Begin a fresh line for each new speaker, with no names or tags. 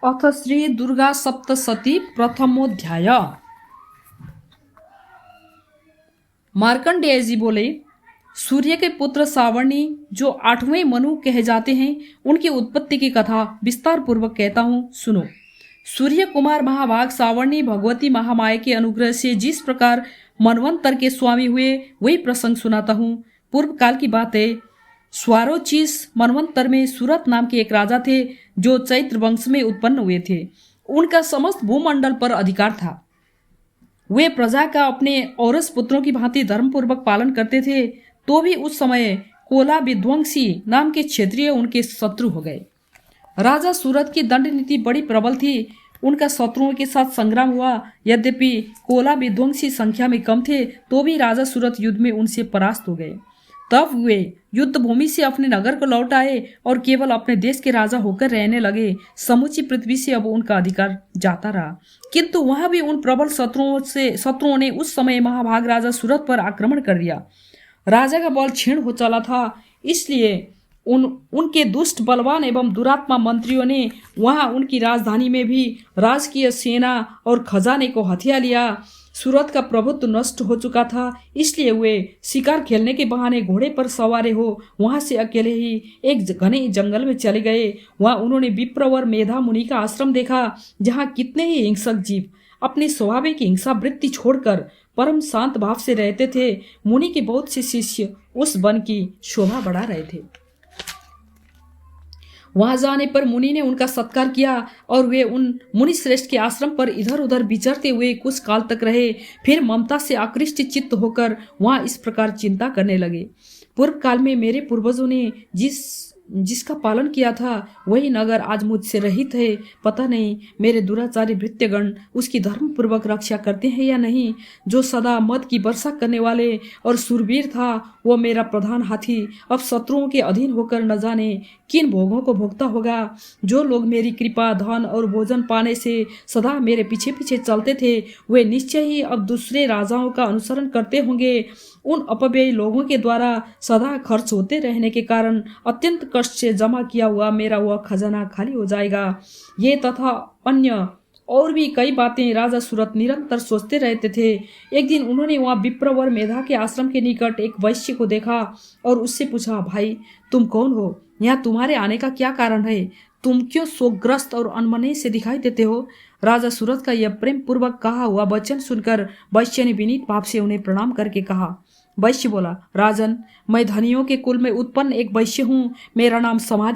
अथ श्री दुर्गा सप्तशती प्रथमोध्याय। मार्कंडेय जी बोले, सूर्य के पुत्र सावर्णी जो 8वें मनु कहे जाते हैं, उनकी उत्पत्ति की कथा विस्तार पूर्वक कहता हूँ, सुनो। सूर्य कुमार महाभाग सावर्णी भगवती महामाया के अनुग्रह से जिस प्रकार मनवंतर के स्वामी हुए, वही प्रसंग सुनाता हूँ। पूर्व काल की बात है। स्वारोचिस मनवंतर में सूरत नाम के एक राजा थे, जो चैत्र वंश में उत्पन्न हुए थे। उनका समस्त भूमंडल पर अधिकार था। वे प्रजा का अपने औरस पुत्रों की भांति धर्मपूर्वक पालन करते थे। तो भी उस समय कोला विध्वंसी नाम के क्षत्रिय उनके शत्रु हो गए। राजा सूरत की दंड नीति बड़ी प्रबल थी। उनका शत्रुओं के साथ संग्राम हुआ। यद्यपि कोला विध्वंसी संख्या में कम थे, तो भी राजा सूरत युद्ध में उनसे परास्त हो गए। तब वे युद्ध भूमि से अपने नगर को लौट आए और केवल अपने देश के राजा होकर रहने लगे। समूची पृथ्वी से अब उनका अधिकार जाता रहा, किंतु वहां भी उन प्रबल शत्रुओं ने उस समय महाभाग राजा सूरत पर आक्रमण कर दिया। राजा का बल क्षीण हो चला था, इसलिए उनके दुष्ट बलवान एवं दुरात्मा मंत्रियों ने वहां उनकी राजधानी में भी राजकीय सेना और खजाने को हथिया लिया। सूरत का प्रभुत्व नष्ट हो चुका था, इसलिए वे शिकार खेलने के बहाने घोड़े पर सवार हो वहां से अकेले ही एक घने जंगल में चले गए। वहां उन्होंने विप्रवर मेधा मुनि का आश्रम देखा, जहां कितने ही हिंसक जीव अपनी स्वाभाविक हिंसा वृत्ति छोड़कर परम शांत भाव से रहते थे। मुनि के बहुत से शिष्य उस वन की शोभा बढ़ा रहे थे। वहां जाने पर मुनि ने उनका सत्कार किया और वे उन मुनि श्रेष्ठ के आश्रम पर इधर उधर विचरते हुए कुछ काल तक रहे। फिर ममता से आकृष्ट चित्त होकर वहां इस प्रकार चिंता करने लगे, पूर्व काल में मेरे पूर्वजों ने जिसका पालन किया था, वही नगर आज मुझसे रहित है। पता नहीं मेरे दुराचारी भृत्यगण उसकी धर्म पूर्वक रक्षा करते हैं या नहीं। जो सदा मद की वर्षा करने वाले और सुरवीर था, वो मेरा प्रधान हाथी अब शत्रुओं के अधीन होकर न जाने किन भोगों को भोगता होगा। जो लोग मेरी कृपा, धन और भोजन पाने से सदा मेरे पीछे पीछे चलते थे, वे निश्चय ही अब दूसरे राजाओं का अनुसरण करते होंगे। उन अपव्ययी लोगों के द्वारा सदा खर्च होते रहने के कारण अत्यंत कष्ट से जमा किया हुआ मेरा वह खजाना खाली हो जाएगा। ये तथा अन्य और भी कई बातें राजा सूरत निरंतर सोचते रहते थे। एक दिन उन्होंने वहां विप्रवर मेधा के आश्रम के निकट एक वैश्य को देखा और उससे पूछा, भाई तुम कौन हो? यहाँ तुम्हारे आने का क्या कारण है? तुम क्यों शोकग्रस्त और अनमने से दिखाई देते हो? राजा सूरत का यह प्रेम पूर्वक कहा हुआ वचन सुनकर वैश्य ने विनीत भाव से उन्हें प्रणाम करके कहा। वैश्य बोला, राजन, मैं धनियों के कुल में उत्पन्न एक वैश्य हूँ। मेरा नाम समाज